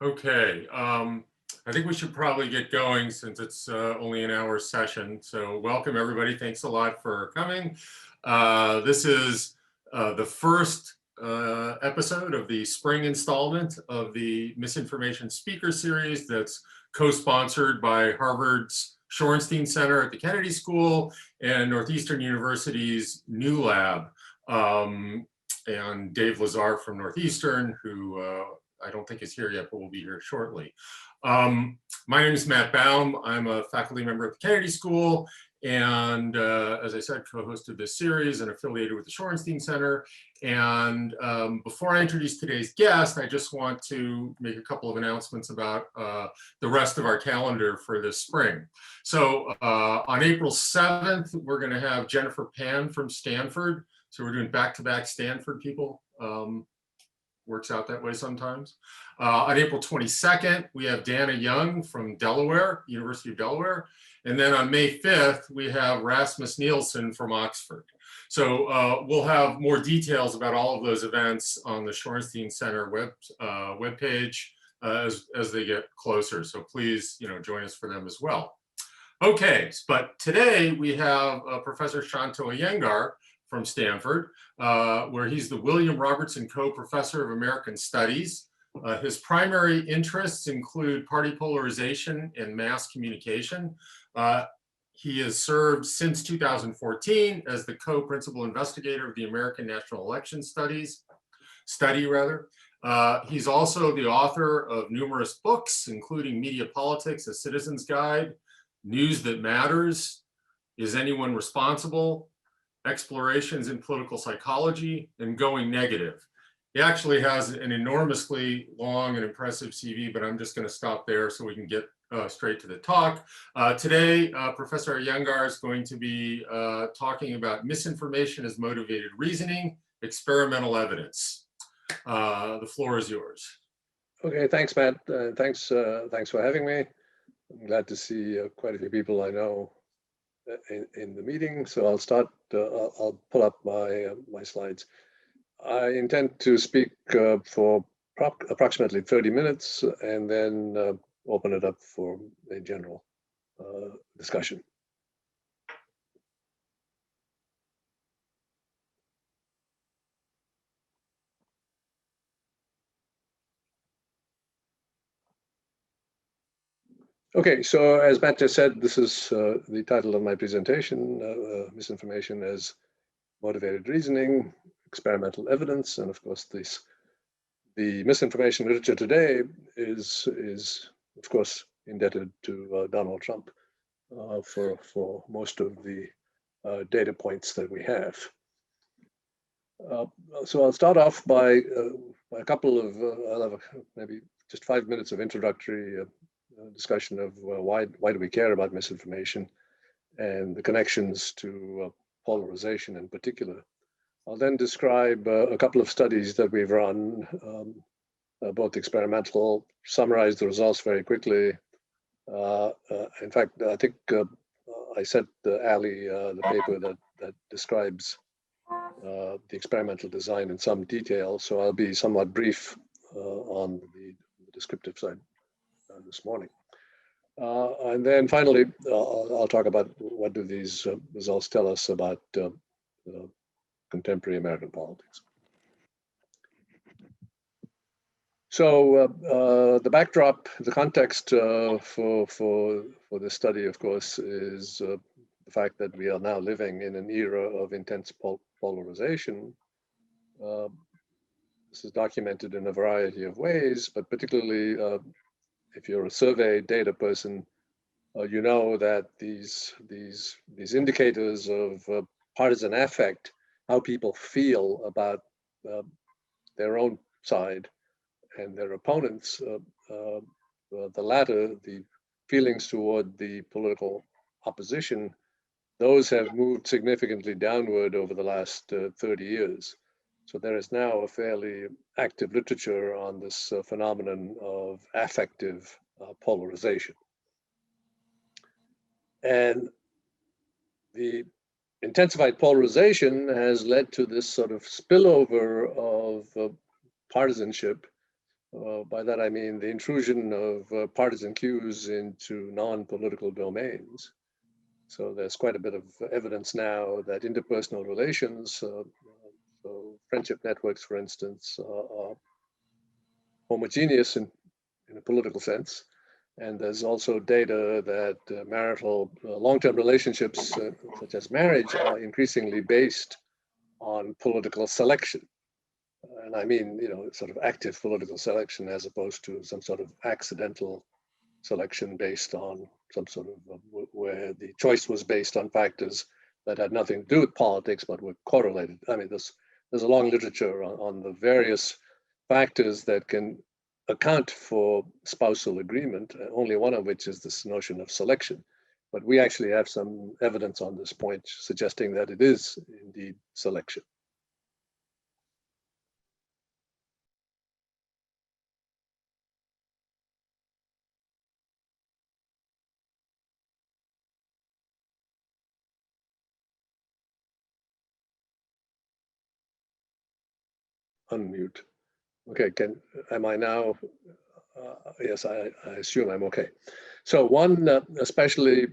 Okay, I think we should probably get going since it's only an hour session. So welcome everybody. Thanks a lot for coming. This is the first episode of the spring installment of the Misinformation Speaker Series that's co-sponsored by Harvard's Shorenstein Center at the Kennedy School and Northeastern University's New Lab. And Dave Lazar from Northeastern, who I don't think is here yet, but will be here shortly. My name is Matt Baum. I'm a faculty member at the Kennedy School, and as I said, co-hosted this series and affiliated with the Shorenstein Center. And before I introduce today's guest, I just want to make a couple of announcements about the rest of our calendar for this spring. So on April 7th, we're going to have Jennifer Pan from Stanford. So we're doing back-to-back Stanford people. Works out that way sometimes. On April 22nd, we have Dana Young from Delaware, University of Delaware. And then on May 5th, we have Rasmus Nielsen from Oxford. So we'll have more details about all of those events on the Shorenstein Center webpage as they get closer. So please, join us for them as well. Okay, but today we have Professor Shanto Iyengar from Stanford, where he's the William Robertson Co-Professor of American Studies. His primary interests include party polarization and mass communication. He has served since 2014 as the co-principal investigator of the American National Election Study. He's also the author of numerous books, including Media Politics, A Citizen's Guide, News That Matters, Is Anyone Responsible?, Explorations in Political Psychology, and Going Negative. He actually has an enormously long and impressive CV, but I'm just going to stop there so we can get straight to the talk. Today, Professor Iyengar is going to be talking about misinformation as motivated reasoning, experimental evidence. The floor is yours. Okay, thanks, Matt. Thanks for having me. I'm glad to see quite a few people I know in the meeting. So I'll start. I'll pull up my slides. I intend to speak for approximately 30 minutes and then open it up for a general discussion. Okay, so as Matt just said, this is the title of my presentation, Misinformation as Motivated Reasoning, Experimental Evidence. And of course, the misinformation literature today is of course, indebted to Donald Trump for most of the data points that we have. So I'll start off by a couple of, I'll have maybe just 5 minutes of introductory discussion of why do we care about misinformation and the connections to polarization in particular. I'll then describe a couple of studies that we've run, both experimental, summarize the results very quickly. In fact, I think I sent Ali the paper that describes the experimental design in some detail, so I'll be somewhat brief on the descriptive side this morning. And then finally, I'll talk about what do these results tell us about contemporary American politics. So the backdrop, the context for this study, of course, is the fact that we are now living in an era of intense polarization. This is documented in a variety of ways, but particularly if you're a survey data person, you know that these indicators of partisan affect, how people feel about their own side and their opponents, the latter, the feelings toward the political opposition, those have moved significantly downward over the last 30 years. So there is now a fairly active literature on this phenomenon of affective polarization. And the intensified polarization has led to this sort of spillover of partisanship By that I mean the intrusion of partisan cues into non-political domains. So there's quite a bit of evidence now that interpersonal relations, so friendship networks, for instance, are homogeneous in a political sense. And there's also data that marital long-term relationships, such as marriage, are increasingly based on political selection. And I mean, sort of active political selection as opposed to some sort of accidental selection based on some sort of where the choice was based on factors that had nothing to do with politics but were correlated. I mean, there's a long literature on the various factors that can account for spousal agreement, only one of which is this notion of selection. But we actually have some evidence on this point suggesting that it is indeed selection. Unmute. Okay, am I now? Yes, I assume I'm okay. So one especially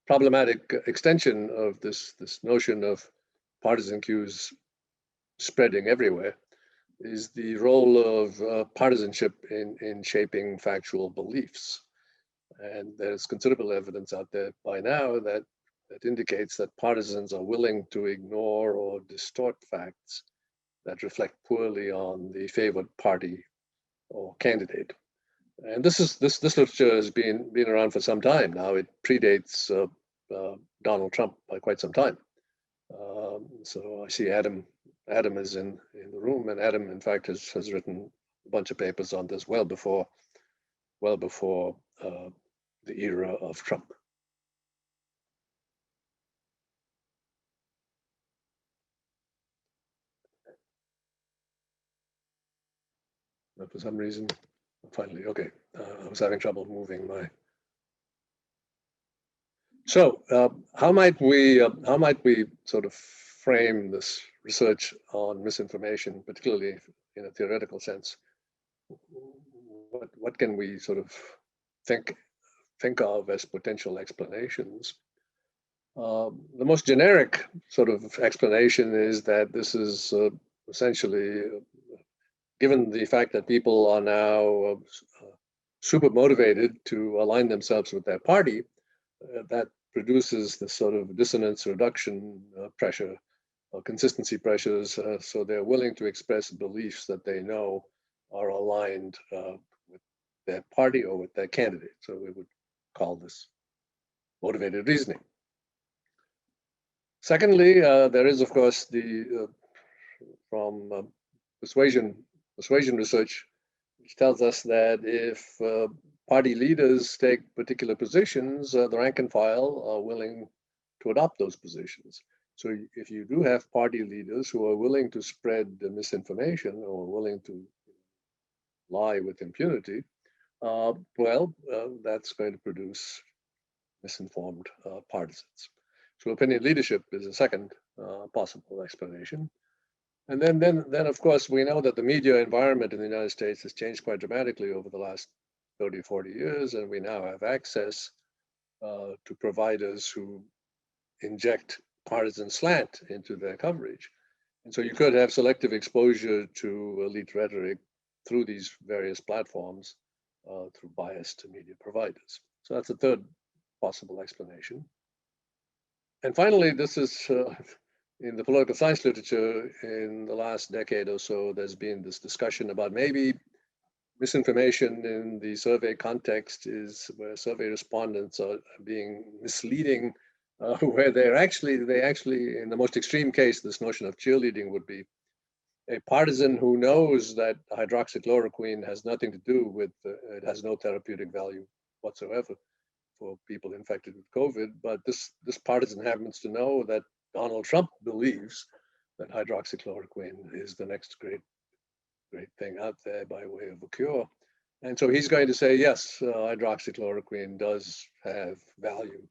problematic extension of this notion of partisan cues spreading everywhere is the role of partisanship in shaping factual beliefs. And there's considerable evidence out there by now that indicates that partisans are willing to ignore or distort facts that reflect poorly on the favored party or candidate. And this literature has been around for some time now. It predates Donald Trump by quite some time. So I see Adam is in the room, and Adam, in fact, has written a bunch of papers on this well before the era of Trump. But for some reason, finally, okay, I was having trouble moving my. So how might we sort of frame this research on misinformation, particularly in a theoretical sense? What can we sort of think of as potential explanations? The most generic sort of explanation is that this is essentially, given the fact that people are now super motivated to align themselves with their party, that produces this sort of dissonance reduction pressure, or consistency pressures. So they're willing to express beliefs that they know are aligned with their party or with their candidate. So we would call this motivated reasoning. Secondly, there is, of course, the from persuasion research, which tells us that if party leaders take particular positions, the rank and file are willing to adopt those positions. So if you do have party leaders who are willing to spread the misinformation or willing to lie with impunity, that's going to produce misinformed partisans. So opinion leadership is a second possible explanation. And then of course, we know that the media environment in the United States has changed quite dramatically over the last 30, 40 years, and we now have access to providers who inject partisan slant into their coverage. And so you could have selective exposure to elite rhetoric through these various platforms through biased media providers. So that's a third possible explanation. And finally, this is in the political science literature in the last decade or so, there's been this discussion about maybe misinformation in the survey context is where survey respondents are being misleading, where they actually, in the most extreme case, this notion of cheerleading would be a partisan who knows that hydroxychloroquine has nothing to do with, it has no therapeutic value whatsoever for people infected with COVID, but this partisan happens to know that Donald Trump believes that hydroxychloroquine is the next great thing out there by way of a cure. And so he's going to say, yes, hydroxychloroquine does have value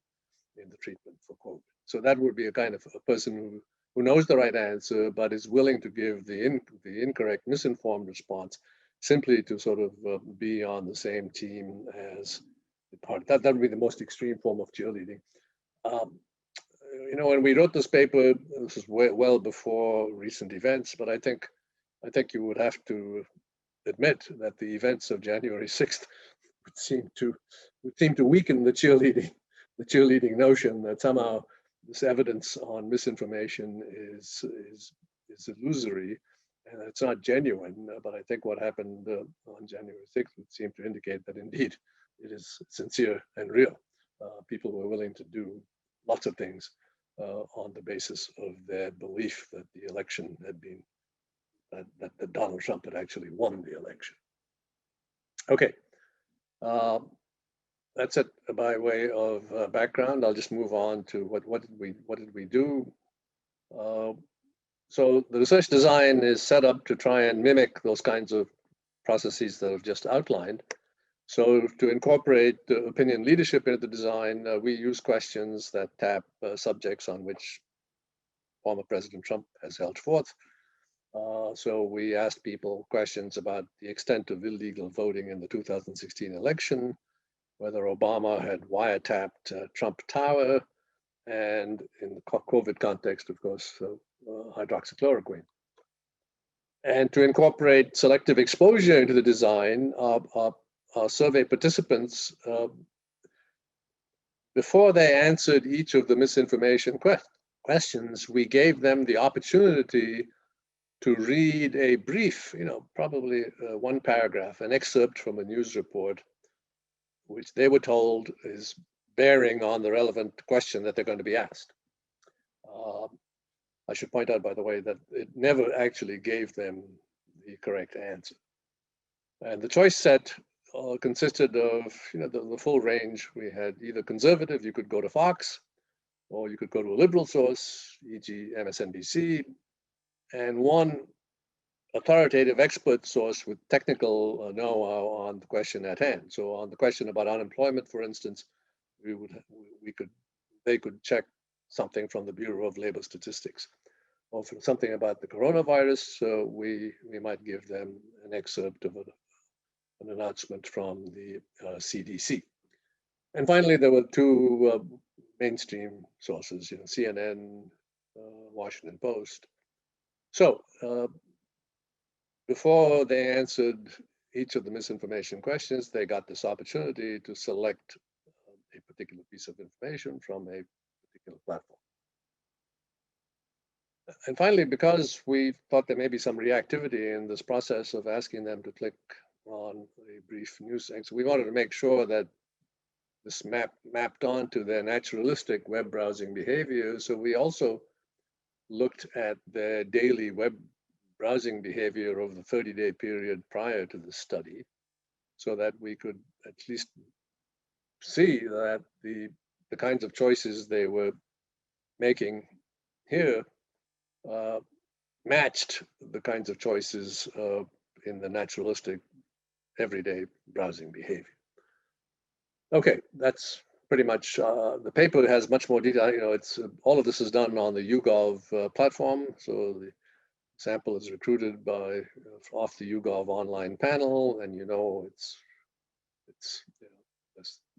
in the treatment for COVID. So that would be a kind of a person who knows the right answer, but is willing to give the incorrect, misinformed response simply to sort of be on the same team as the party. That would be the most extreme form of cheerleading. When we wrote this paper, this is well before recent events, but I think you would have to admit that the events of January 6th would seem to weaken the cheerleading notion that somehow this evidence on misinformation is illusory and it's not genuine. But I think what happened on January 6th would seem to indicate that indeed it is sincere and real. People were willing to do lots of things on the basis of their belief that the election had been, that Donald Trump had actually won the election. Okay, that's it by way of background. I'll just move on to what did we do. So the research design is set up to try and mimic those kinds of processes that I've just outlined. So to incorporate opinion leadership into the design, we use questions that tap subjects on which former President Trump has held forth. So we asked people questions about the extent of illegal voting in the 2016 election, whether Obama had wiretapped Trump Tower, and in the COVID context, of course, hydroxychloroquine. And to incorporate selective exposure into the design, our survey participants, before they answered each of the misinformation questions, we gave them the opportunity to read a brief, probably one paragraph, an excerpt from a news report, which they were told is bearing on the relevant question that they're going to be asked. I should point out, by the way, that it never actually gave them the correct answer. And the choice set consisted of, the full range. We had either conservative, you could go to Fox, or you could go to a liberal source, e.g. MSNBC, and one authoritative expert source with technical know-how on the question at hand. So on the question about unemployment, for instance, they could check something from the Bureau of Labor Statistics, or for something about the coronavirus. We might give them an excerpt of an announcement from the CDC. And finally, there were two mainstream sources, CNN, Washington Post. So before they answered each of the misinformation questions, they got this opportunity to select a particular piece of information from a particular platform. And finally, because we thought there may be some reactivity in this process of asking them to click on a brief news thing, so we wanted to make sure that this mapped onto their naturalistic web browsing behavior. So we also looked at their daily web browsing behavior over the 30-day period prior to the study, so that we could at least see that the kinds of choices they were making here matched the kinds of choices in the naturalistic everyday browsing behavior. Okay, that's pretty much, the paper has much more detail. It's all of this is done on the YouGov platform. So the sample is recruited off the YouGov online panel, and there's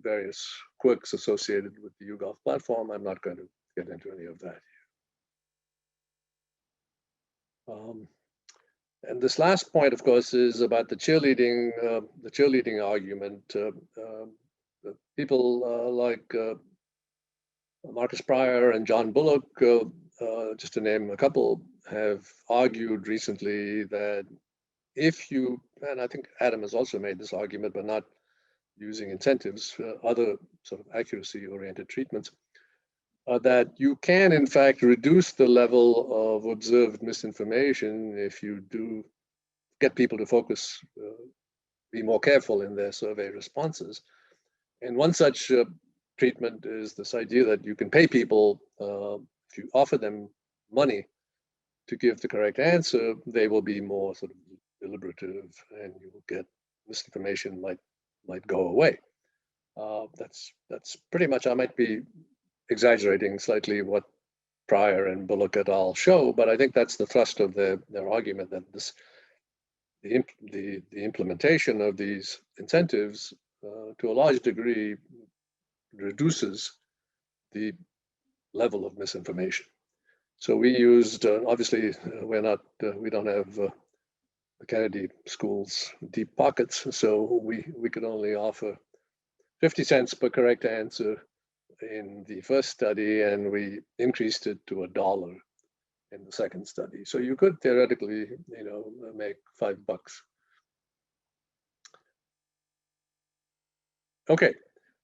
various quirks associated with the YouGov platform. I'm not going to get into any of that here. And this last point, of course, is about the cheerleading argument. People like Marcus Pryor and John Bullock, just to name a couple, have argued recently that and I think Adam has also made this argument, but not using incentives, other sort of accuracy-oriented treatments, that you can, in fact, reduce the level of observed misinformation if you do get people to focus, be more careful in their survey responses. And one such treatment is this idea that you can pay people, if you offer them money to give the correct answer, they will be more sort of deliberative, and you will get misinformation might go away. That's pretty much, I might be exaggerating slightly what Pryor and Bullock et al. Show, but I think that's the thrust of their argument, that the implementation of these incentives to a large degree reduces the level of misinformation. So we used, obviously, we don't have the Kennedy School's deep pockets, so we could only offer 50 cents per correct answer in the first study, and we increased it to $1 in the second study. So you could theoretically, make $5. Okay,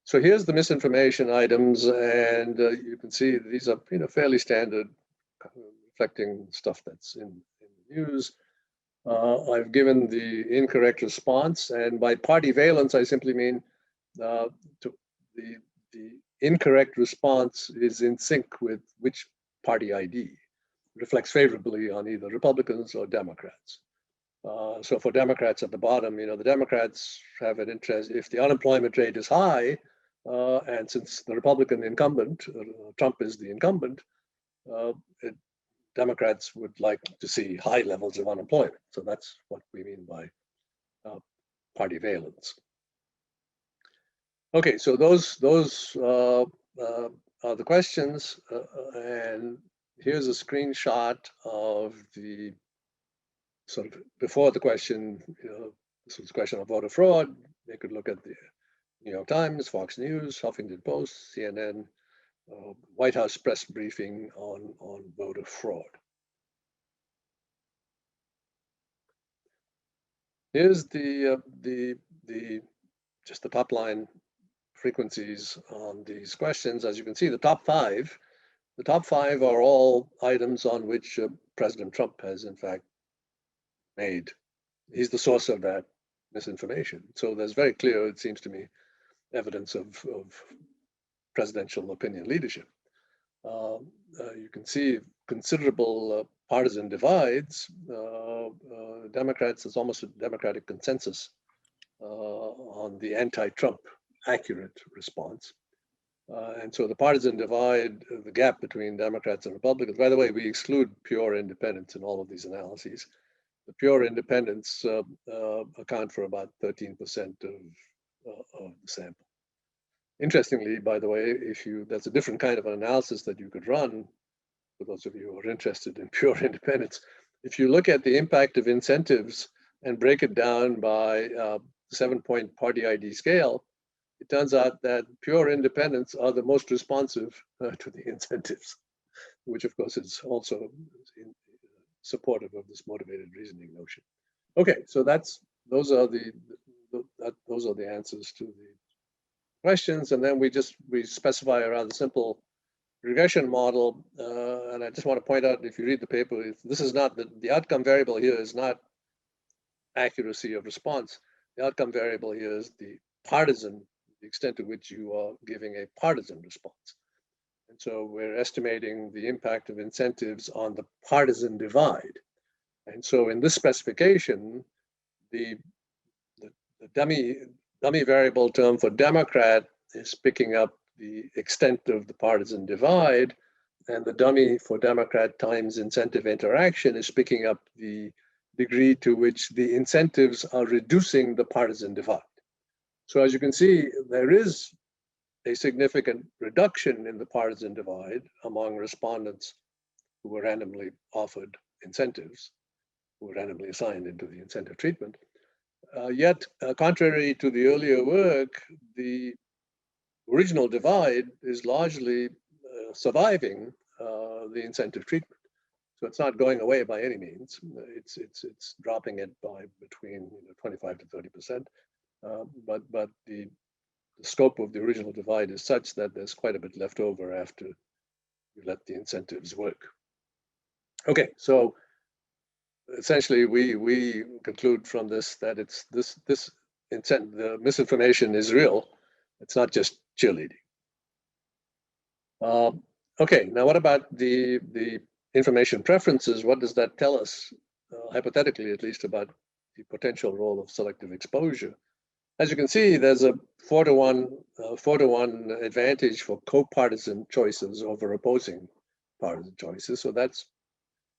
so here's the misinformation items, and you can see these are fairly standard, reflecting stuff that's in the news. I've given the incorrect response, and by party valence, I simply mean the incorrect response is in sync with which party ID, reflects favorably on either Republicans or Democrats. So for Democrats at the bottom, the Democrats have an interest if the unemployment rate is high, and since the Republican incumbent, Trump is the incumbent, Democrats would like to see high levels of unemployment. So that's what we mean by party valence. Okay, so those are the questions, and here's a screenshot of the sort of before the question. This was a question of voter fraud. They could look at the New York Times, Fox News, Huffington Post, CNN, White House press briefing on voter fraud. Here's just the top line frequencies on these questions. As you can see, the top five are all items on which President Trump has in fact he's the source of that misinformation. So there's very clear, it seems to me, evidence of presidential opinion leadership. You can see considerable partisan divides. Democrats, there's almost a Democratic consensus on the anti-Trump accurate response. And so the partisan divide, the gap between Democrats and Republicans, by the way, we exclude pure independents in all of these analyses. The pure independents account for about 13% of the sample. Interestingly, by the way, that's a different kind of an analysis that you could run for those of you who are interested in pure independence. If you look at the impact of incentives and break it down by 7-point party ID scale, it turns out that pure independents are the most responsive to the incentives, which of course is also supportive of this motivated reasoning notion. Okay, so those are the answers to the questions, and then we specify a rather simple regression model. And I just want to point out, if you read the paper, this is not the outcome variable here is not accuracy of response. The outcome variable here is the extent to which you are giving a partisan response. And so we're estimating the impact of incentives on the partisan divide. And so in this specification, the dummy variable term for Democrat is picking up the extent of the partisan divide, and the dummy for Democrat times incentive interaction is picking up the degree to which the incentives are reducing the partisan divide. So as you can see, there is a significant reduction in the partisan divide among respondents who were randomly offered incentives, who were randomly assigned into the incentive treatment. Yet, contrary to the earlier work, the original divide is largely surviving the incentive treatment. So it's not going away by any means. It's dropping it by between 25 to 30%. But the scope of the original divide is such that there's quite a bit left over after you let the incentives work. Okay, so essentially we conclude from this that the misinformation is real. It's not just cheerleading. Okay, now what about the information preferences? What does that tell us, hypothetically at least, about the potential role of selective exposure? As you can see, there's a 4-to-1 advantage for co-partisan choices over opposing partisan choices. So that's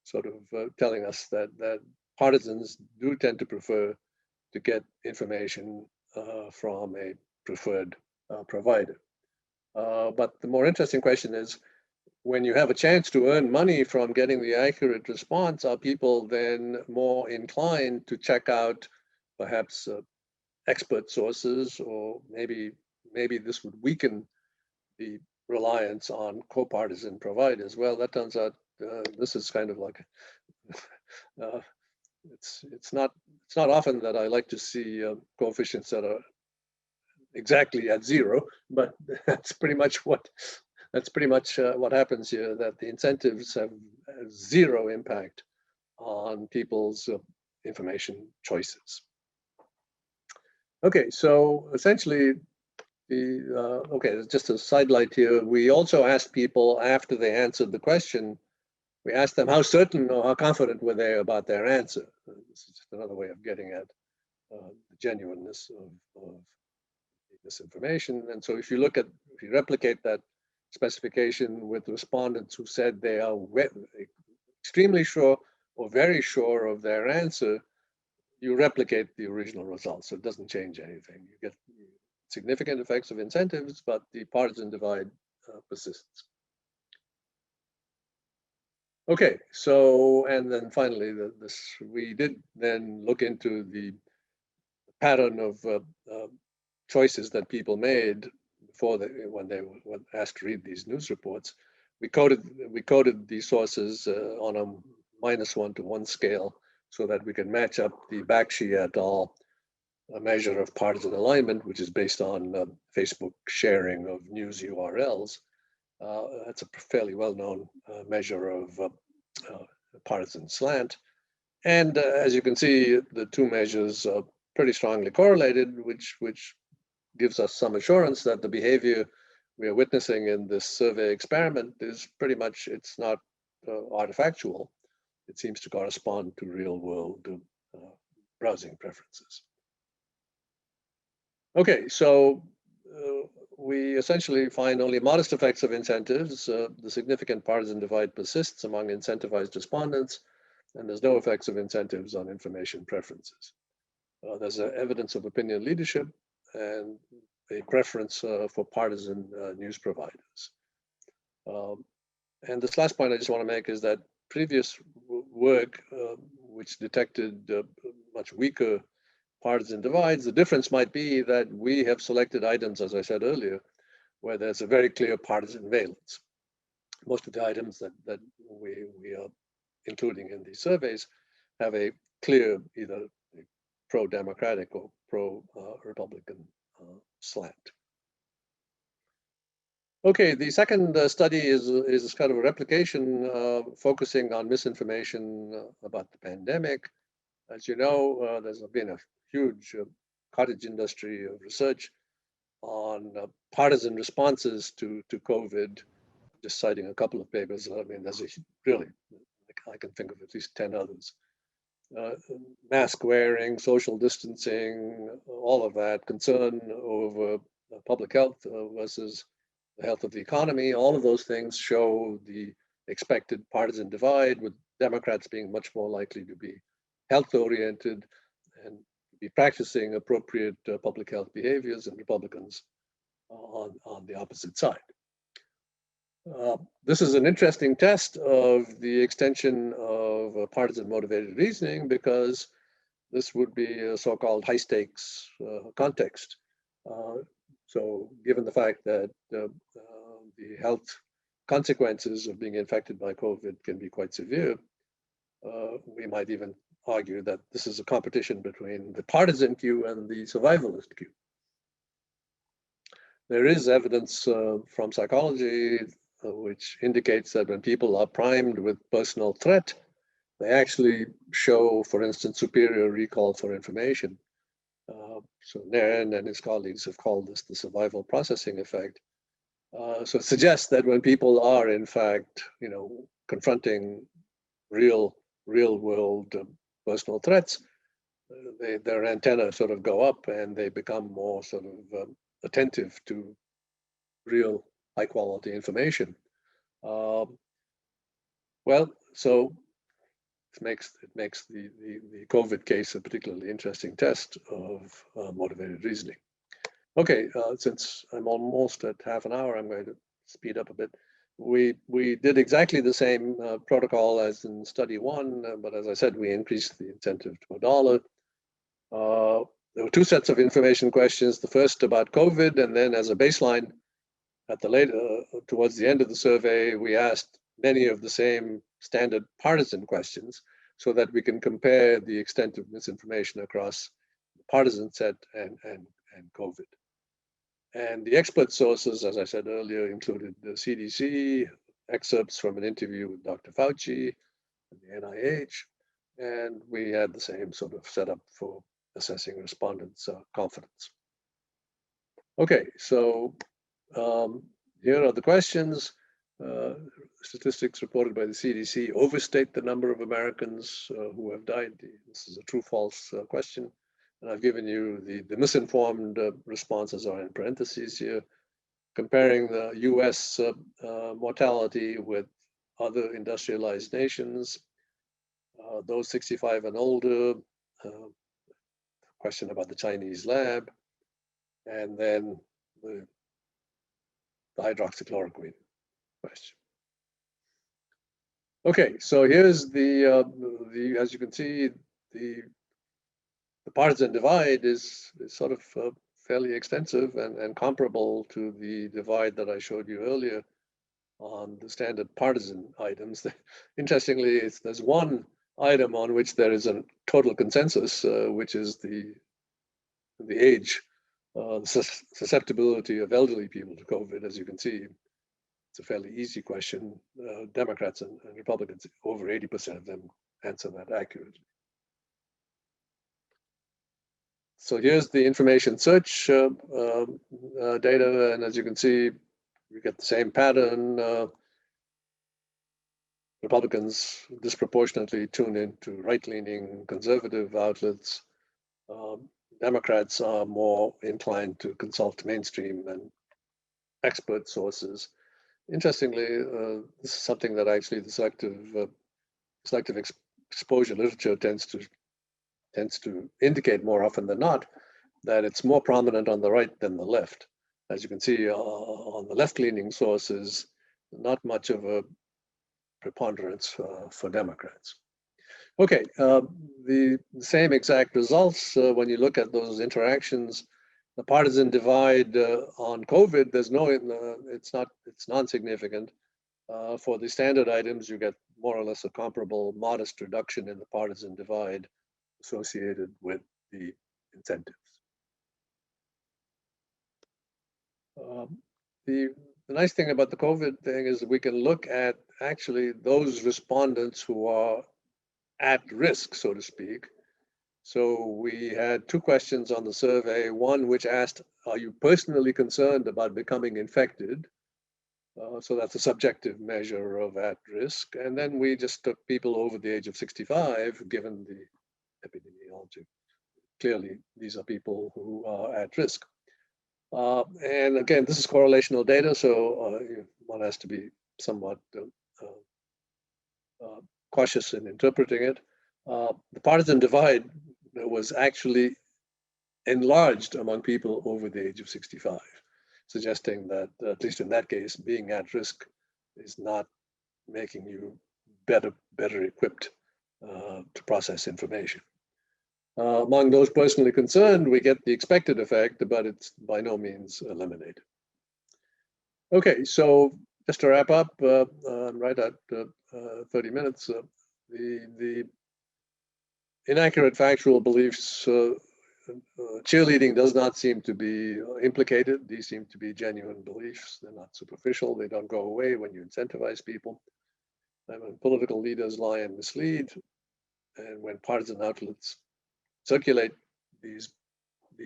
sort of telling us that partisans do tend to prefer to get information from a preferred provider. But the more interesting question is, when you have a chance to earn money from getting the accurate response, are people then more inclined to check out perhaps expert sources, or maybe this would weaken the reliance on co-partisan providers? Well, that turns out this is kind of like it's not often that I like to see coefficients that are exactly at zero, but that's pretty much what happens here, that the incentives have zero impact on people's information choices. Okay, so essentially, just a sidelight here, we also asked people after they answered the question, we asked them how certain or how confident were they about their answer. This is just another way of getting at the genuineness of misinformation. And so if you replicate that specification with respondents who said they are extremely sure or very sure of their answer, you replicate the original results. So it doesn't change anything. You get significant effects of incentives, but the partisan divide persists. Okay, so, and then finally, we did then look into the pattern of choices that people made when they were asked to read these news reports. We coded these sources on a -1 to 1 scale so that we can match up the Bakshi et al. A measure of partisan alignment, which is based on Facebook sharing of news URLs. That's a fairly well-known measure of partisan slant. And as you can see, the two measures are pretty strongly correlated, which gives us some assurance that the behavior we are witnessing in this survey experiment is pretty much, it's not artifactual. It seems to correspond to real-world browsing preferences. Okay, so we essentially find only modest effects of incentives. The significant partisan divide persists among incentivized respondents, and there's no effects of incentives on information preferences. There's evidence of opinion leadership and a preference for partisan news providers. And this last point I just want to make is that previous work, which detected much weaker partisan divides, the difference might be that we have selected items, as I said earlier, where there's a very clear partisan valence. Most of the items that we are including in these surveys have a clear either pro-democratic or pro-Republican slant. Okay, the second study is kind of a replication focusing on misinformation about the pandemic. As you know, there's been a huge cottage industry of research on partisan responses to COVID. Just citing a couple of papers, I mean, there's really, I can think of at least 10 others. Mask wearing, social distancing, all of that, concern over public health versus the health of the economy, all of those things show the expected partisan divide, with Democrats being much more likely to be health-oriented and be practicing appropriate public health behaviors, and Republicans on the opposite side. This is an interesting test of the extension of partisan motivated reasoning, because this would be a so-called high stakes context. So given the fact that the health consequences of being infected by COVID can be quite severe, we might even argue that this is a competition between the partisan queue and the survivalist queue. There is evidence from psychology which indicates that when people are primed with personal threat, they actually show, for instance, superior recall for information. So Nairn and his colleagues have called this the survival processing effect. So it suggests that when people are, in fact, confronting real world personal threats, their antenna sort of go up and they become more sort of attentive to real high quality information. Well, so it makes the COVID case a particularly interesting test of motivated reasoning. Okay, since I'm almost at half an hour, I'm going to speed up a bit. We did exactly the same protocol as in study one, but as I said, we increased the incentive to $1. There were two sets of information questions. The first about COVID, and then as a baseline, at the towards the end of the survey, we asked many of the same standard partisan questions, so that we can compare the extent of misinformation across the partisan set and COVID. And the expert sources, as I said earlier, included the CDC, excerpts from an interview with Dr. Fauci and the NIH, and we had the same sort of setup for assessing respondents' confidence. Okay, so here are the questions. Statistics reported by the CDC overstate the number of Americans who have died. This is a true-false question. And I've given you the misinformed responses are in parentheses here, comparing the US mortality with other industrialized nations, those 65 and older, question about the Chinese lab, and then the hydroxychloroquine question. Okay, so here's as you can see, the partisan divide is sort of fairly extensive and comparable to the divide that I showed you earlier on the standard partisan items. Interestingly, there's one item on which there is a total consensus, which is the age, susceptibility of elderly people to COVID. As you can see, it's a fairly easy question. Democrats and Republicans, over 80% of them answer that accurately. So here's the information search data, and as you can see, we get the same pattern. Republicans disproportionately tune into right-leaning conservative outlets. Democrats are more inclined to consult mainstream and expert sources. Interestingly, this is something that actually the selective exposure literature tends to indicate more often than not, that it's more prominent on the right than the left. As you can see on the left-leaning sources, not much of a preponderance for Democrats. Okay, the same exact results when you look at those interactions. The partisan divide on COVID, it's non-significant. For the standard items, you get more or less a comparable modest reduction in the partisan divide associated with the incentives. The nice thing about the COVID thing is that we can look at actually those respondents who are at risk, so to speak. So we had two questions on the survey, one which asked, are you personally concerned about becoming infected? So that's a subjective measure of at risk. And then we just took people over the age of 65, given the epidemiology. Clearly, these are people who are at risk. And again, this is correlational data, so one has to be somewhat cautious in interpreting it. The partisan divide was actually enlarged among people over the age of 65, suggesting that, at least in that case, being at risk is not making you better equipped to process information. Among those personally concerned, we get the expected effect, but it's by no means eliminated. Okay, so just to wrap up, I'm right at 30 minutes. The inaccurate factual beliefs, cheerleading does not seem to be implicated. These seem to be genuine beliefs. They're not superficial. They don't go away when you incentivize people. And when political leaders lie and mislead, and when partisan outlets circulate these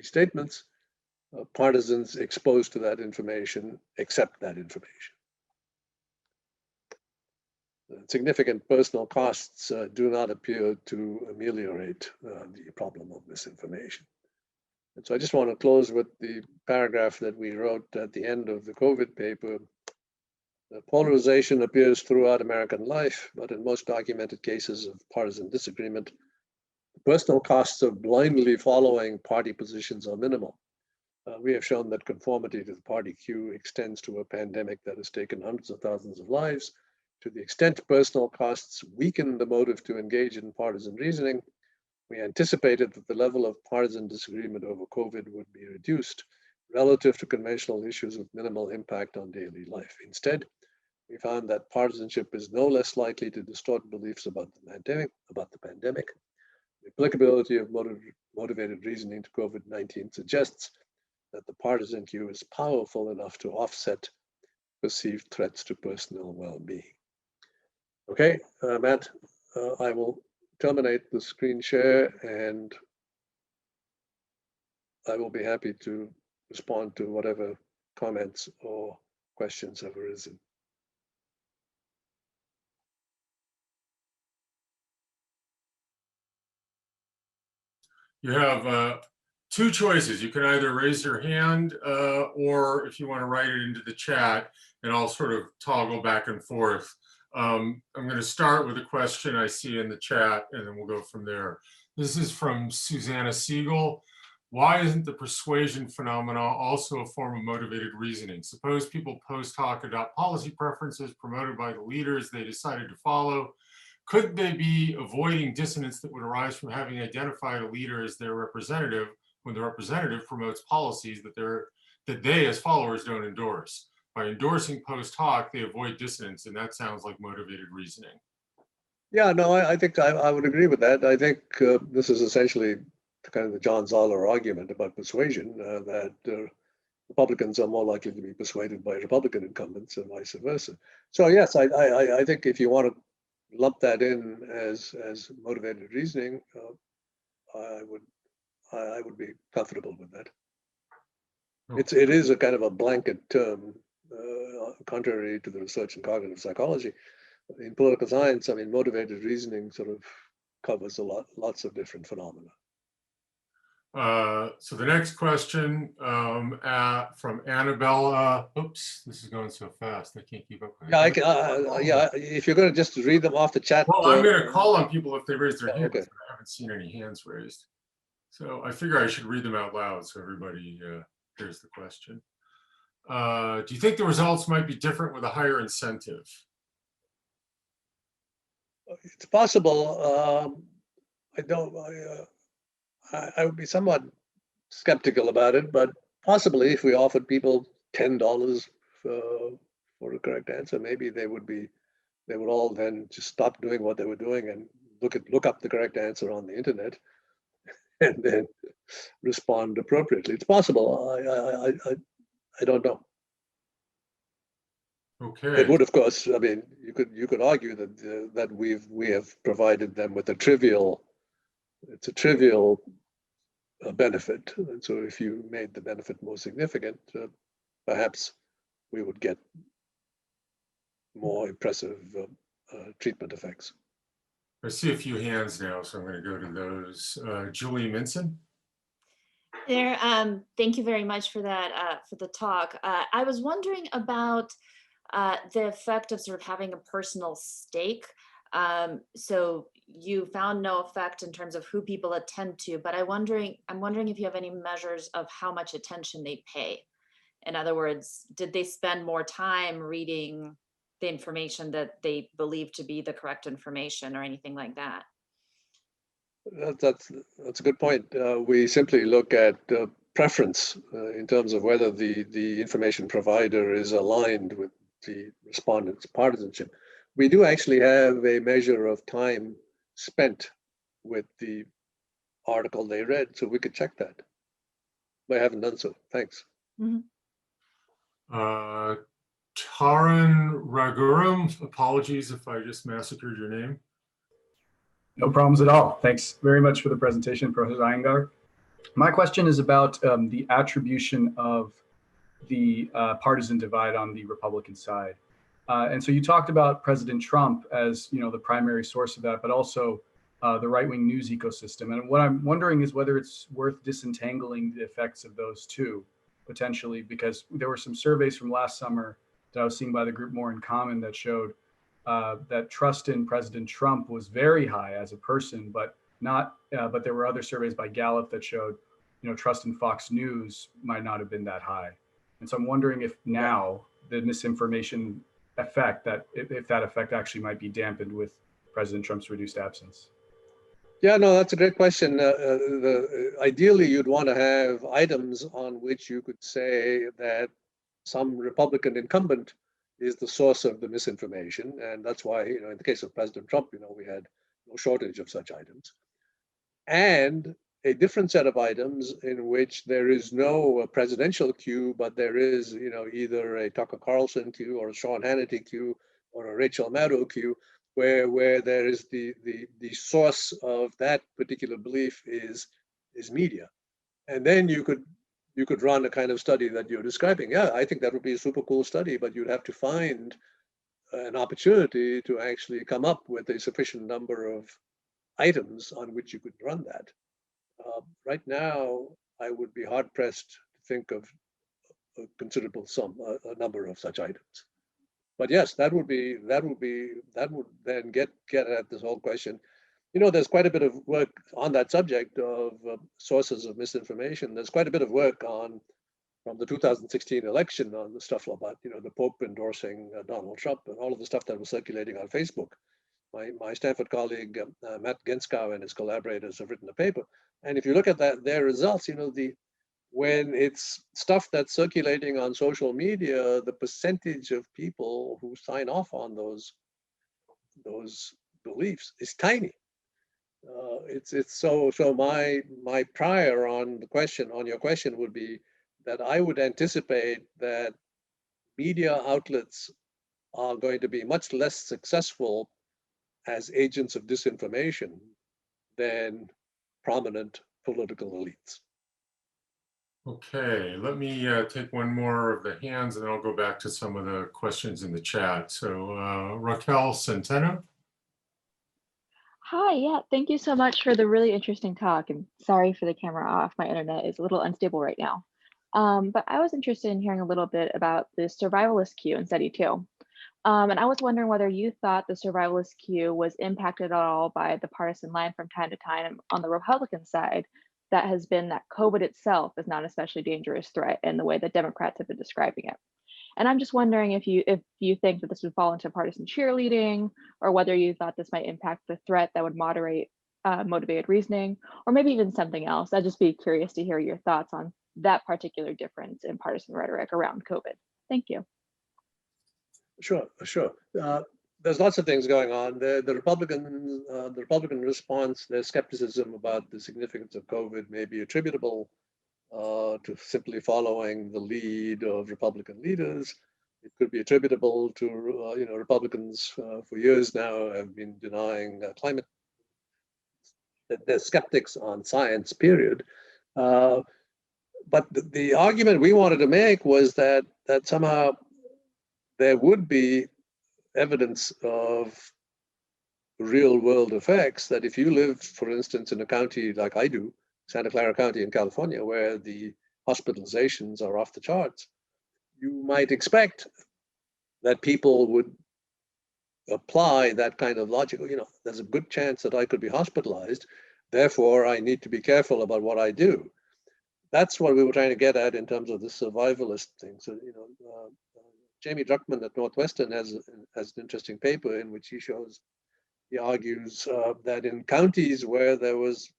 statements, partisans exposed to that information accept that information. Significant personal costs do not appear to ameliorate the problem of misinformation. And so I just want to close with the paragraph that we wrote at the end of the COVID paper. Polarization appears throughout American life, but in most documented cases of partisan disagreement, the personal costs of blindly following party positions are minimal. We have shown that conformity to the party queue extends to a pandemic that has taken hundreds of thousands of lives. To the extent personal costs weaken the motive to engage in partisan reasoning, we anticipated that the level of partisan disagreement over COVID would be reduced relative to conventional issues with minimal impact on daily life. Instead, we found that partisanship is no less likely to distort beliefs about the pandemic. The applicability of motivated reasoning to COVID-19 suggests that the partisan queue is powerful enough to offset perceived threats to personal well-being. Okay, Matt, I will terminate the screen share and I will be happy to respond to whatever comments or questions have arisen. You have two choices. You can either raise your hand or if you want to write it into the chat, and I'll sort of toggle back and forth. I'm going to start with a question I see in the chat, and then we'll go from there. This is from Susanna Siegel. Why isn't the persuasion phenomena also a form of motivated reasoning? Suppose people post hoc adopt policy preferences promoted by the leaders they decided to follow. Could they be avoiding dissonance that would arise from having identified a leader as their representative when the representative promotes policies that they as followers don't endorse? By endorsing post hoc, they avoid dissonance, and that sounds like motivated reasoning. Yeah, no, I think I would agree with that. I think this is essentially kind of the John Zoller argument about persuasion, that Republicans are more likely to be persuaded by Republican incumbents and vice versa. So yes, I think if you want to lump that in as motivated reasoning, I would be comfortable with that. Okay. It is a kind of a blanket term, contrary to the research in cognitive psychology. In political science, I mean, motivated reasoning sort of covers lots of different phenomena. So the next question from Annabella. Oops, this is going so fast. I can't keep up. Yeah, if you're going to just read them off the chat. Well, I'm going to call on people if they raise their hands. Okay. I haven't seen any hands raised. So I figure I should read them out loud so everybody hears the question. Do you think the results might be different with a higher incentive? It's possible. I would be somewhat skeptical about it, but possibly if we offered people $10 for a correct answer, maybe they would all then just stop doing what they were doing and look up the correct answer on the internet and then respond appropriately. It's possible. I don't know. Okay. It would, of course. I mean, you could argue that we have provided them with a trivial benefit, and so if you made the benefit more significant, perhaps we would get more impressive treatment effects. I see a few hands now, so I'm going to go to those. Julie Minson. There, thank you very much for that, for the talk. I was wondering about the effect of sort of having a personal stake. So you found no effect in terms of who people attend to, but I'm wondering if you have any measures of how much attention they pay. In other words, did they spend more time reading the information that they believe to be the correct information or anything like that? That's a good point. We simply look at preference in terms of whether the information provider is aligned with the respondent's partisanship. We do actually have a measure of time spent with the article they read, so we could check that. But I haven't done so. Thanks. Mm-hmm. Taran Raghuram, apologies if I just massacred your name. No problems at all. Thanks very much for the presentation, Professor Iyengar. My question is about the attribution of the partisan divide on the Republican side. And so you talked about President Trump as the primary source of that, but also the right-wing news ecosystem. And what I'm wondering is whether it's worth disentangling the effects of those two, potentially, because there were some surveys from last summer that I was seeing by the group More in Common that showed that trust in President Trump was very high as a person, but not. But there were other surveys by Gallup that showed, trust in Fox News might not have been that high. And so I'm wondering if now the misinformation effect, that if that effect actually might be dampened with President Trump's reduced absence. Yeah, no, that's a great question. Ideally, you'd want to have items on which you could say that some Republican incumbent is the source of the misinformation. And that's why, in the case of President Trump, we had no shortage of such items. And a different set of items in which there is no presidential cue, but there is, either a Tucker Carlson cue or a Sean Hannity cue or a Rachel Maddow cue, where there is the source of that particular belief is media. And then you could run a kind of study that you're describing. Yeah, I think that would be a super cool study, but you'd have to find an opportunity to actually come up with a sufficient number of items on which you could run that. Right now, I would be hard pressed to think of a considerable a number of such items. But yes, that would then get at this whole question. There's quite a bit of work on that subject of sources of misinformation. There's quite a bit of work from the 2016 election on the stuff about, the Pope endorsing Donald Trump and all of the stuff that was circulating on Facebook. My Stanford colleague, Matt Genskow, and his collaborators have written a paper. And if you look at their results, when it's stuff that's circulating on social media, the percentage of people who sign off on those beliefs is tiny. It's so my prior on your question would be that I would anticipate that media outlets are going to be much less successful as agents of disinformation than prominent political elites. Okay, let me take one more of the hands and then I'll go back to some of the questions in the chat. So Raquel Centeno. Hi, yeah, thank you so much for the really interesting talk. And sorry for the camera off. My internet is a little unstable right now. But I was interested in hearing a little bit about the survivalist cue in study 2. And I was wondering whether you thought the survivalist cue was impacted at all by the partisan line from time to time on the Republican side that has been that COVID itself is not an especially dangerous threat in the way that Democrats have been describing it. And I'm just wondering if you think that this would fall into partisan cheerleading, or whether you thought this might impact the threat that would moderate motivated reasoning, or maybe even something else. I'd just be curious to hear your thoughts on that particular difference in partisan rhetoric around COVID. Thank you. Sure. There's lots of things going on. The Republican response, their skepticism about the significance of COVID may be attributable to simply following the lead of Republican leaders. It could be attributable to Republicans for years now have been denying climate. They're skeptics on science, period. But the argument we wanted to make was that somehow there would be evidence of real world effects, that if you live, for instance, in a county like I do, Santa Clara County in California, where the hospitalizations are off the charts, you might expect that people would apply that kind of logic. There's a good chance that I could be hospitalized, therefore I need to be careful about what I do. That's what we were trying to get at in terms of the survivalist thing. So, Jamie Druckman at Northwestern has an interesting paper in which he argues that in counties where there was,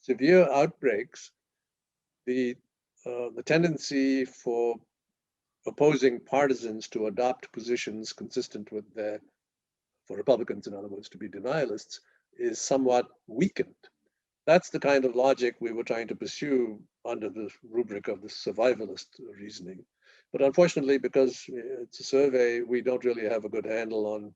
severe outbreaks, the tendency for opposing partisans to adopt positions consistent with for Republicans, in other words, to be denialists, is somewhat weakened. That's the kind of logic we were trying to pursue under the rubric of the survivalist reasoning. But unfortunately, because it's a survey, we don't really have a good handle on.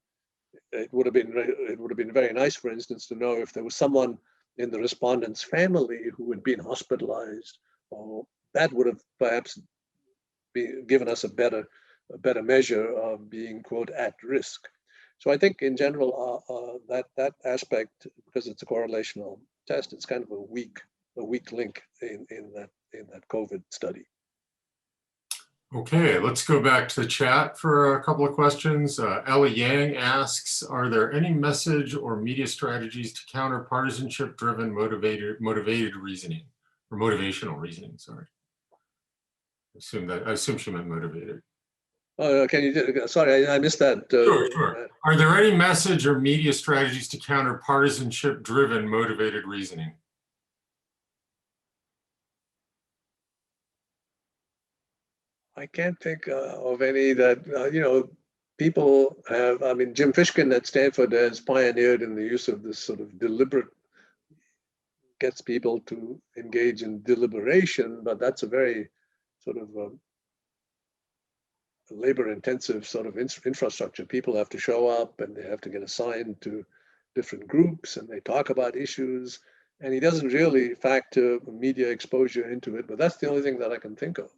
It would have been very nice, for instance, to know if there was someone in the respondent's family who had been hospitalized, or that would have perhaps given us a better measure of being, quote, at risk. So I think in general that aspect, because it's a correlational test, it's kind of a weak link in that COVID study. Okay, let's go back to the chat for a couple of questions. Ellie Yang asks, are there any message or media strategies to counter partisanship-driven motivated reasoning, or motivational reasoning, sorry. I assume she meant motivated. Can you, sorry, I missed that. Sure. Are there any message or media strategies to counter partisanship-driven motivated reasoning? I can't think of any that, people have, I mean, Jim Fishkin at Stanford has pioneered in the use of this sort of deliberate, gets people to engage in deliberation, but that's a very sort of labor-intensive sort of infrastructure. People have to show up and they have to get assigned to different groups and they talk about issues. And he doesn't really factor media exposure into it, but that's the only thing that I can think of.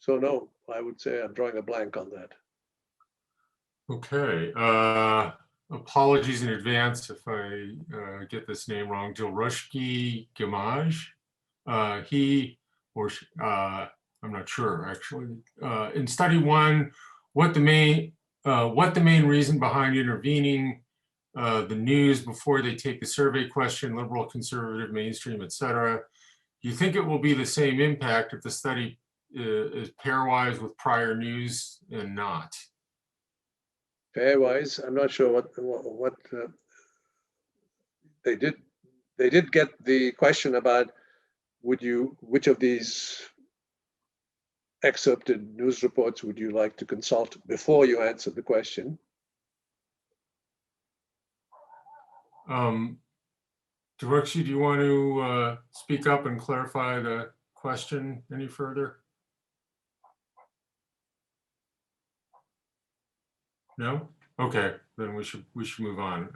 So no, I would say I'm drawing a blank on that. Okay. Apologies in advance if I get this name wrong. Dilrushki Gamaj. He or she, I'm not sure actually. In study one, what the main reason behind intervening the news before they take the survey question, liberal, conservative, mainstream, etc. Do you think it will be the same impact if the study is pairwise with prior news and not? Pairwise, I'm not sure what they did. They did get the question about which of these excerpted news reports would you like to consult before you answered the question? Dilrushki, do you want to speak up and clarify the question any further? No? Okay, then we should move on.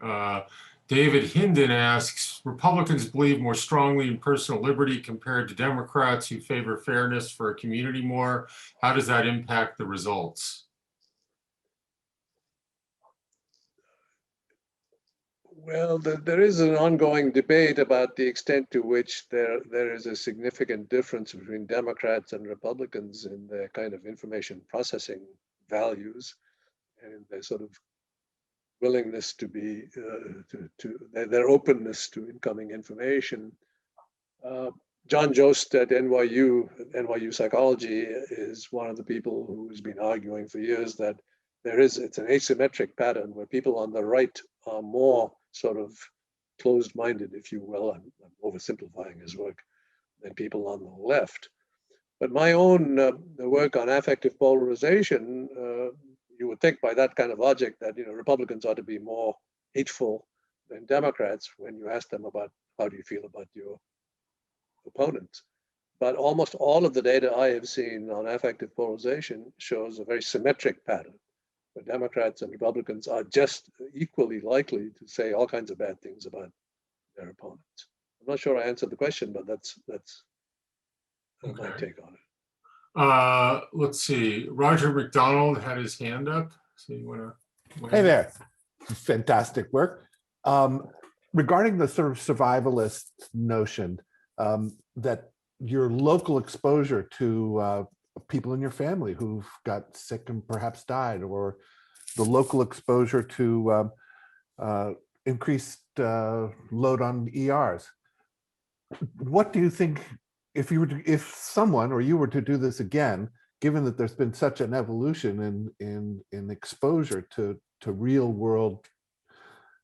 David Hinden asks, Republicans believe more strongly in personal liberty compared to Democrats who favor fairness for a community more. How does that impact the results? Well, there is an ongoing debate about the extent to which there is a significant difference between Democrats and Republicans in their kind of information processing values and their sort of willingness to be, their openness to incoming information. John Jost at NYU Psychology is one of the people who's been arguing for years that it's an asymmetric pattern where people on the right are more sort of closed-minded, if you will. I'm oversimplifying his work, than people on the left. But my own work on affective polarization, you would think by that kind of logic that Republicans ought to be more hateful than Democrats when you ask them about how do you feel about your opponents. But almost all of the data I have seen on affective polarization shows a very symmetric pattern. Where Democrats and Republicans are just equally likely to say all kinds of bad things about their opponents. I'm not sure I answered the question, but that's okay. My take on it. Let's see. Roger McDonald had his hand up. So you want to? Hey there. Fantastic work. Regarding the sort of survivalist notion, that your local exposure to people in your family who've got sick and perhaps died, or the local exposure to increased load on ERs. What do you think, if someone or you were to do this again, given that there's been such an evolution in exposure to real world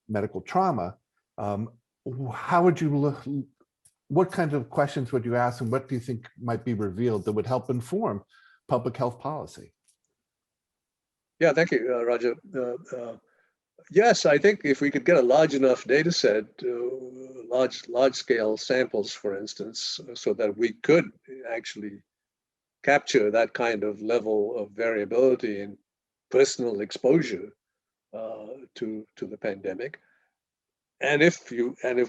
medical trauma, how would you look? What kinds of questions would you ask, and what do you think might be revealed that would help inform public health policy? Yeah, thank you, Roger. Yes, I think if we could get a large enough data set, large scale samples, for instance, so that we could actually capture that kind of level of variability in personal exposure to the pandemic. And if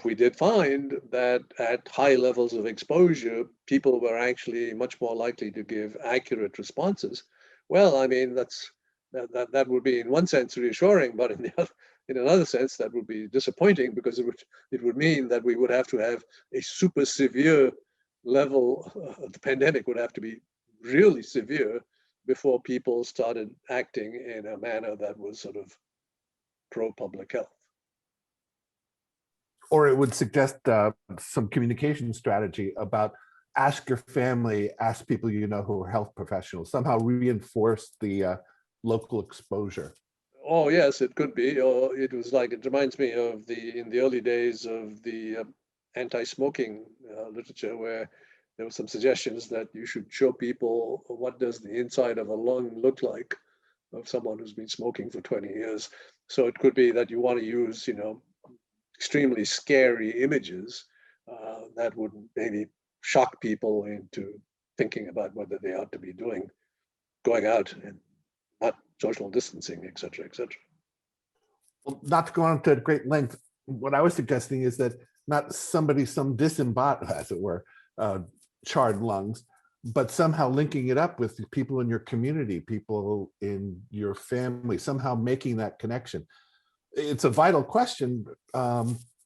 we did find that at high levels of exposure, people were actually much more likely to give accurate responses, well, I mean, that would be in one sense reassuring, but in another sense that would be disappointing, because it would mean that we would have to have a super severe level. The pandemic would have to be really severe before people started acting in a manner that was sort of pro-public health. Or it would suggest some communication strategy about ask your family, ask people you know who are health professionals, somehow reinforce the local exposure. Oh yes, it could be. Or it was like, it reminds me of in the early days of the anti-smoking literature, where there were some suggestions that you should show people what does the inside of a lung look like of someone who's been smoking for 20 years. So it could be that you want to use, extremely scary images that would maybe shock people into thinking about whether they ought to be going out and not social distancing, et cetera, et cetera. Well, not to go on to great length, what I was suggesting is that not some disembodied, as it were, charred lungs, but somehow linking it up with people in your community, people in your family, somehow making that connection. It's a vital question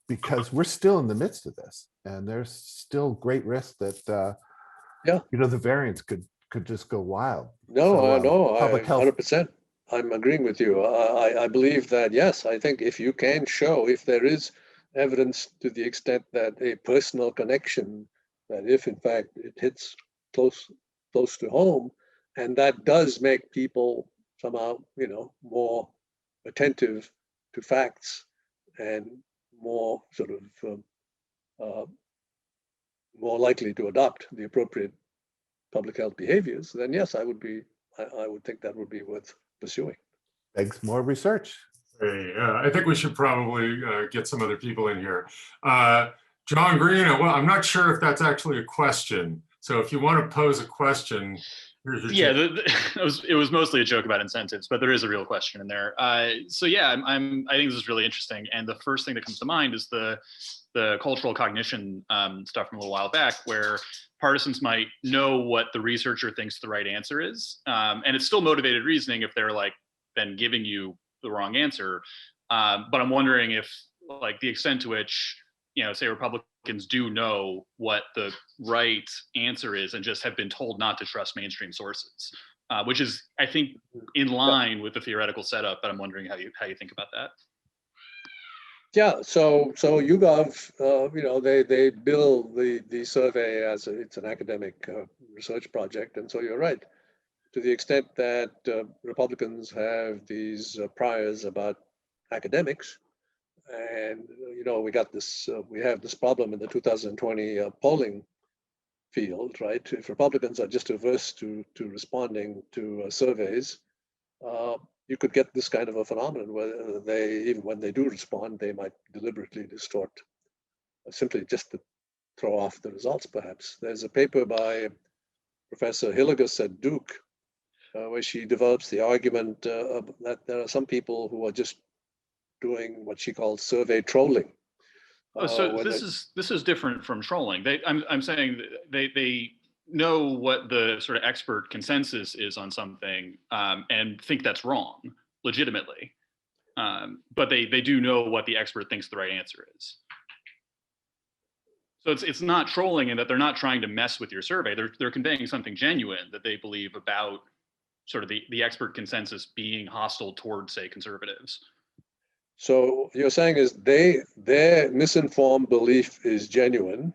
because we're still in the midst of this, and there's still great risk that the variants could just go wild. No, public health. 100%. I'm agreeing with you. I believe that, yes, I think if you can show, if there is evidence to the extent that a personal connection, that if in fact it hits close to home, and that does make people somehow, more attentive to facts and more sort of more likely to adopt the appropriate public health behaviors, then yes, I would think that would be worth pursuing. Begs more research. Hey, I think we should probably get some other people in here. John Green, well, I'm not sure if that's actually a question. So if you want to pose a question, here's your it was mostly a joke about incentives, but there is a real question in there. So yeah, I think this is really interesting. And the first thing that comes to mind is the cultural cognition stuff from a little while back, where partisans might know what the researcher thinks the right answer is. And it's still motivated reasoning if they're then giving you the wrong answer. But I'm wondering if the extent to which, say Republicans do know what the right answer is and just have been told not to trust mainstream sources, which is, I think, in line with the theoretical setup, but I'm wondering how you think about that. Yeah, so YouGov, they bill the survey as it's an academic research project, and so you're right. To the extent that Republicans have these priors about academics, and we have this problem in the 2020 polling field, right? If Republicans are just averse to responding to surveys, you could get this kind of a phenomenon where even when they do respond, they might deliberately distort, simply just to throw off the results, perhaps. There's a paper by Professor Hillegas at Duke, where she develops the argument that there are some people who are just doing what she calls survey trolling. So this is different from trolling. I'm saying they know what the sort of expert consensus is on something and think that's wrong legitimately, but they do know what the expert thinks the right answer is. So it's not trolling in that they're not trying to mess with your survey. They're conveying something genuine that they believe about sort of the expert consensus being hostile towards, say, conservatives. So you're saying is their misinformed belief is genuine,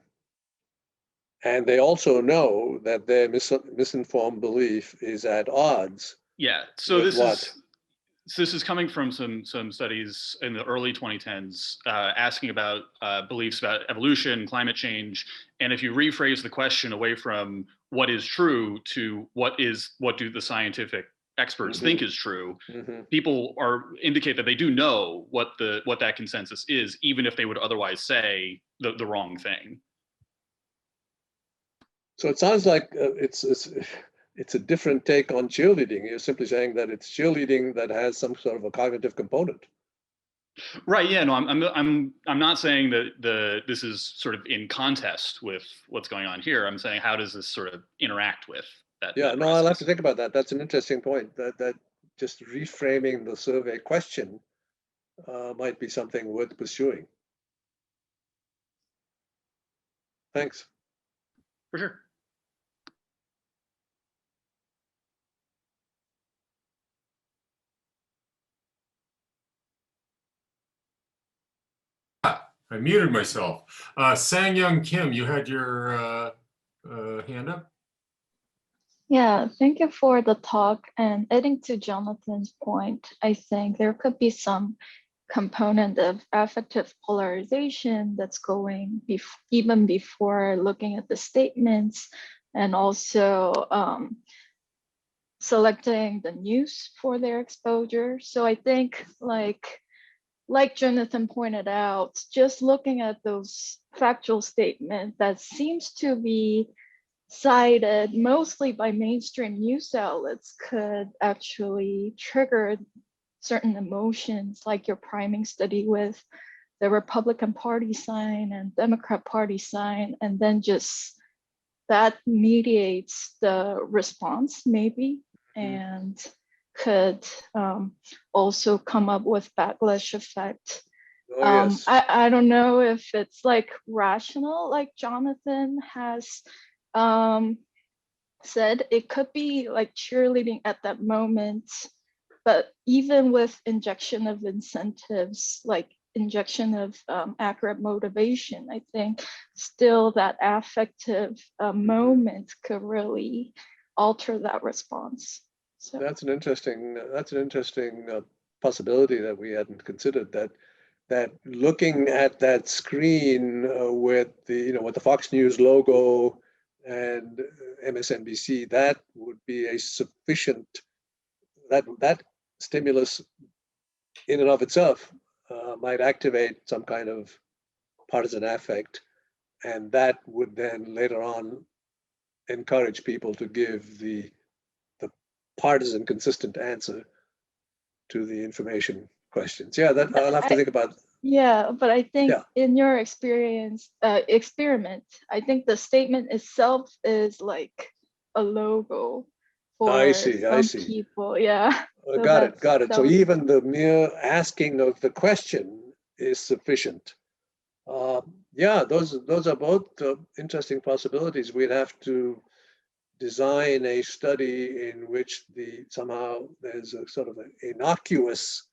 and they also know that their misinformed belief is at odds. Yeah. So with this is coming from some studies in the early 2010s asking about beliefs about evolution, climate change, and if you rephrase the question away from what is true to what do the scientific experts think is true, people indicate that they do know what that consensus is, even if they would otherwise say the wrong thing. So it sounds like it's a different take on cheerleading. You're simply saying that it's cheerleading that has some sort of a cognitive component. Right. Yeah. No, I'm not saying that this is sort of in contest with what's going on here. I'm saying, how does this sort of interact with that? Yeah. That no, process? I'll have to think about that. That's an interesting point. That just reframing the survey question might be something worth pursuing. Thanks. For sure. I muted myself. Sang-Young Kim, you had your hand up? Yeah, thank you for the talk. And adding to Jonathan's point, I think there could be some component of affective polarization that's going even before looking at the statements, and also selecting the news for their exposure. So I think like Jonathan pointed out, just looking at those factual statements that seems to be cited mostly by mainstream news outlets could actually trigger certain emotions, like your priming study with the Republican Party sign and Democrat Party sign, and then just that mediates the response maybe, and could also come up with backlash effect. Oh, yes. I don't know if it's like rational, like Jonathan has said. It could be like cheerleading at that moment, but even with injection of incentives, like injection of accurate motivation, I think still that affective moment could really alter that response. So That's an interesting possibility that we hadn't considered, that looking at that screen with the with the Fox News logo and MSNBC, that would be a sufficient, that stimulus in and of itself might activate some kind of partisan affect, and that would then later on encourage people to give the partisan consistent answer to the information questions. Yeah, that I'll have to think about. Yeah, but I think in your experiment, I think the statement itself is like a logo for some people. Yeah. So Got it. So even the mere asking of the question is sufficient. Yeah, those are both interesting possibilities. We'd have to design a study in which somehow there's a sort of an innocuous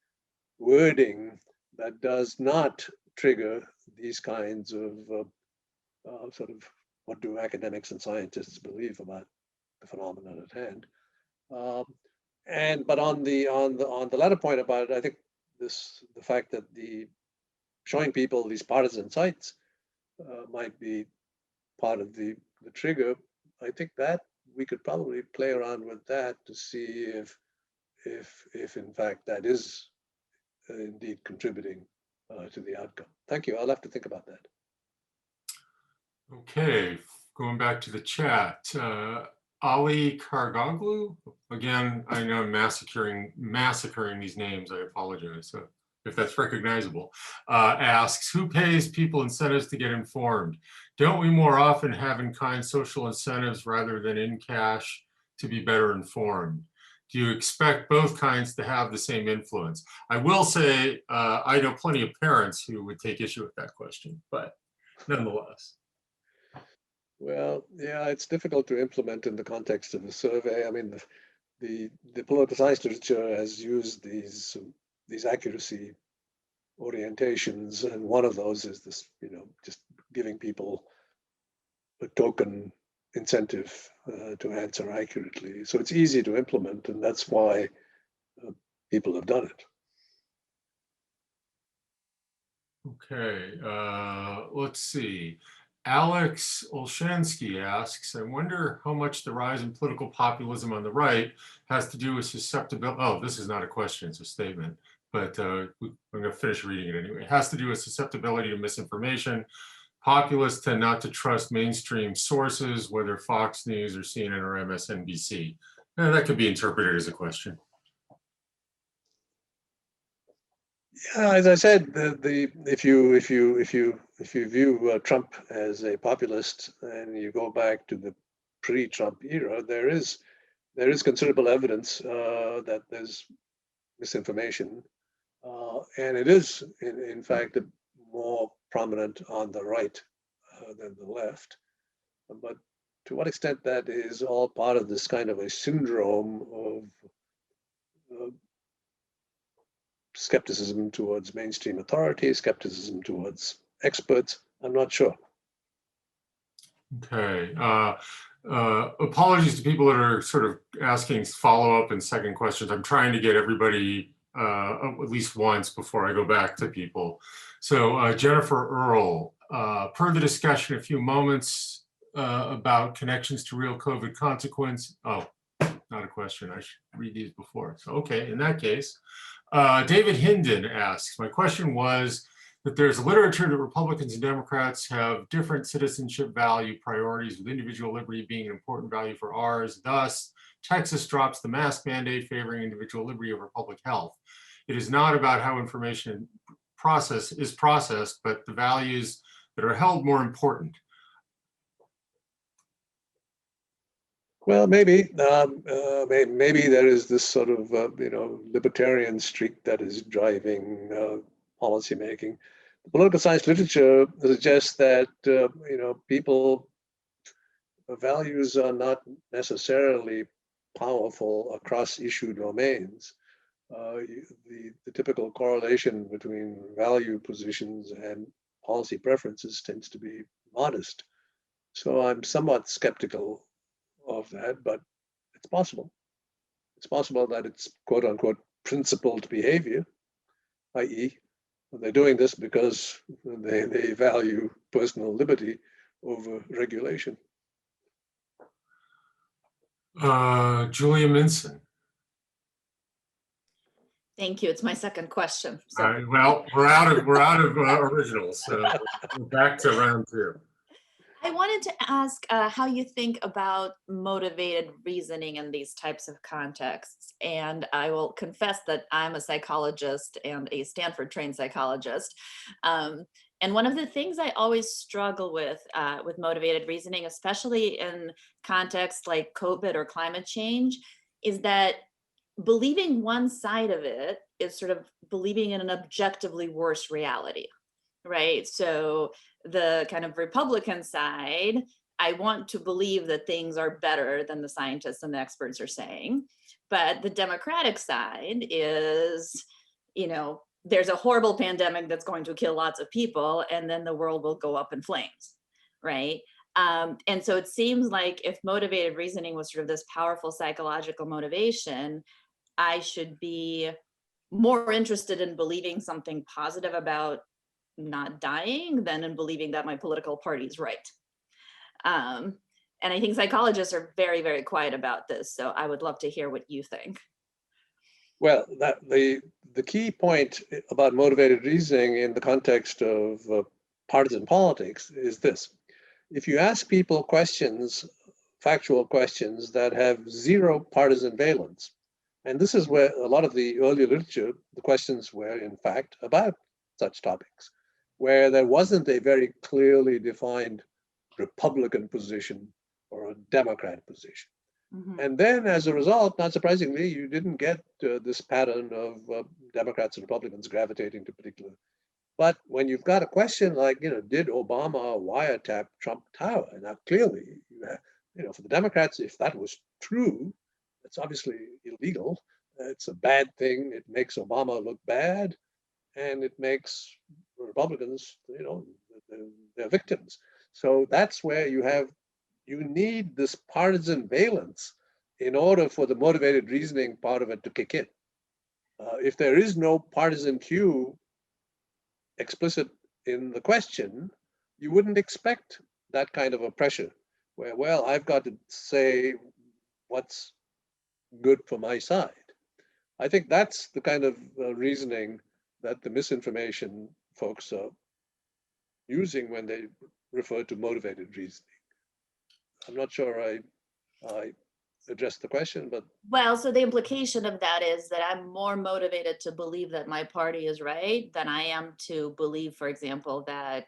wording that does not trigger these kinds of sort of, what do academics and scientists believe about the phenomenon at hand. But on the latter point about it, I think the fact that showing people these partisan sites might be part of the trigger. I think that we could probably play around with that to see if in fact that is indeed contributing to the outcome. Thank you. I'll have to think about that. Okay, going back to the chat. Ali Kargoglu, again, I know I'm massacring these names. I apologize. So if that's recognizable, asks, who pays people incentives to get informed? Don't we more often have in-kind social incentives rather than in cash to be better informed? Do you expect both kinds to have the same influence? I will say, I know plenty of parents who would take issue with that question, but nonetheless. Well, yeah, it's difficult to implement in the context of a survey. I mean, the political science literature has used these accuracy orientations, and one of those is this, just giving people a token incentive to answer accurately. So it's easy to implement, and that's why people have done it. Okay, let's see. Alex Olshansky asks, I wonder how much the rise in political populism on the right has to do with susceptibility. Oh, this is not a question, it's a statement, but I'm going to finish reading it anyway. It has to do with susceptibility to misinformation. Populists tend not to trust mainstream sources, whether Fox News or CNN or MSNBC. That could be interpreted as a question. Yeah, as I said, if you view Trump as a populist and you go back to the pre-Trump era, there is considerable evidence that there's misinformation, and it is in fact more prominent on the right than the left. But to what extent that is all part of this kind of a syndrome of skepticism towards mainstream authority, skepticism towards experts, I'm not sure. Okay. Apologies to people that are sort of asking follow-up and second questions. I'm trying to get everybody at least once before I go back to people. So Jennifer Earle, per the discussion a few moments about connections to real COVID consequence. Oh, not a question. I should read these before. So, okay, in that case, David Hinden asks, my question was that there's literature that Republicans and Democrats have different citizenship value priorities, with individual liberty being an important value for ours. Thus, Texas drops the mask mandate favoring individual liberty over public health. It is not about how information is processed, but the values that are held more important. Well, maybe maybe there is this sort of libertarian streak that is driving policy making. The political science literature suggests that people values are not necessarily powerful across issue domains. The typical correlation between value positions and policy preferences tends to be modest. So I'm somewhat skeptical of that, but it's possible. It's possible that it's quote unquote principled behavior, i.e., they're doing this because they value personal liberty over regulation. Julia Minson. Thank you. It's my second question. So. Well, we're out of originals, so we're back to round two. I wanted to ask how you think about motivated reasoning in these types of contexts. And I will confess that I'm a psychologist and a Stanford trained psychologist. And one of the things I always struggle with motivated reasoning, especially in contexts like COVID or climate change, is that believing one side of it is sort of believing in an objectively worse reality, right? So the kind of Republican side, I want to believe that things are better than the scientists and the experts are saying. But the Democratic side is, there's a horrible pandemic that's going to kill lots of people, and then the world will go up in flames, right? And so it seems like if motivated reasoning was sort of this powerful psychological motivation, I should be more interested in believing something positive about not dying than in believing that my political party is right. And I think psychologists are very, very quiet about this. So I would love to hear what you think. Well, the key point about motivated reasoning in the context of partisan politics is this. If you ask people questions, factual questions that have zero partisan valence, and this is where a lot of the earlier literature, the questions were in fact about such topics, where there wasn't a very clearly defined Republican position or a Democrat position. Mm-hmm. And then as a result, not surprisingly, you didn't get this pattern of Democrats and Republicans gravitating to particular. But when you've got a question like, did Obama wiretap Trump Tower? And now clearly, for the Democrats, if that was true, it's obviously illegal. It's a bad thing. It makes Obama look bad, and it makes Republicans, they're victims. So that's where you need this partisan valence in order for the motivated reasoning part of it to kick in. If there is no partisan cue explicit in the question, you wouldn't expect that kind of a pressure where, well, I've got to say what's good for my side. I think that's the kind of reasoning that the misinformation folks are using when they refer to motivated reasoning. I'm not sure I addressed the question, but. Well, so the implication of that is that I'm more motivated to believe that my party is right than I am to believe, for example, that,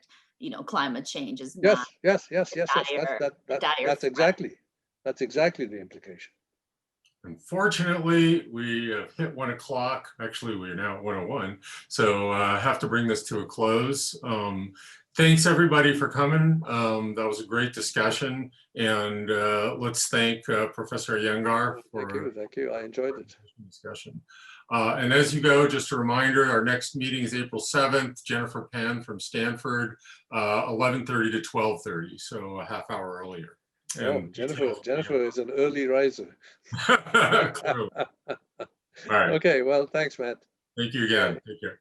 climate change is not. Yes. That's exactly the implication. Unfortunately, we have hit 1 o'clock. Actually, we're now at 1:01. So I have to bring this to a close. Thanks everybody for coming. That was a great discussion, and let's thank Professor Iyengar for Thank you. I enjoyed it. discussion. And as you go, just a reminder, our next meeting is April 7th. Jennifer Penn from Stanford, 11:30 to 12:30, so a half hour earlier. Oh, Jennifer is an early riser. All right. Okay, well, thanks, Matt. Thank you again. Take care.